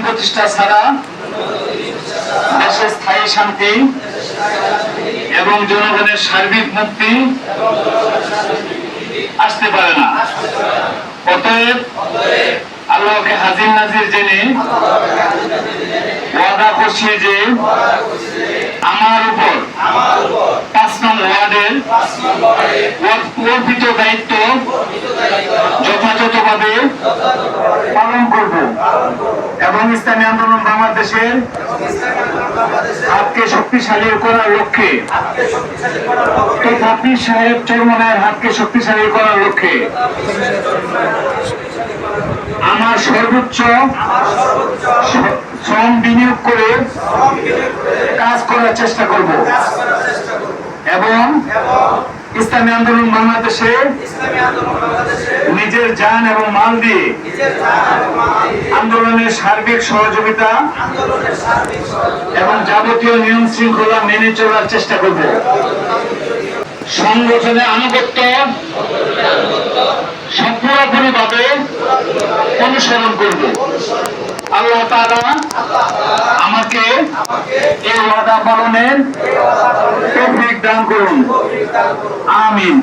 প্রতিষ্ঠা ছাড়া দেশে স্থায়ী শান্তি এবং জনগণের সার্বিক মুক্তি আসতে পারে না। অতএব আল্লাহকে হাজির নাজির জেনে ওয়াদা করছি যে আমার উপর 5 নং ওয়ার্ডের অর্পিত দায়িত্ব যথাযথভাবে পালন করব এবং ইসলামী আন্দোলন বাংলাদেশের হাতকে শক্তিশালী করার লক্ষ্যে তথা পীর সাহেব চরমনায়ের হাতকে শক্তিশালী করার লক্ষ্যে আমার সর্বোচ্চ শ্রম বিনিয়োগ করে কাজ করার চেষ্টা করব এবং ইসলামী আন্দোলন বাংলাদেশে নিজের জান এবং মাল দিয়ে আন্দোলনের সার্বিক সহযোগিতা এবং যাবতীয় নিয়ম শৃঙ্খলা মেনে চলার চেষ্টা করব। সংগঠনের আনুগত্য পুরোপুরিভাবে অনুসরণ করব। আল্লাহ তাআলা আমাকে এই ওয়াদা পালনের তৌফিক দান করুন। আমিন।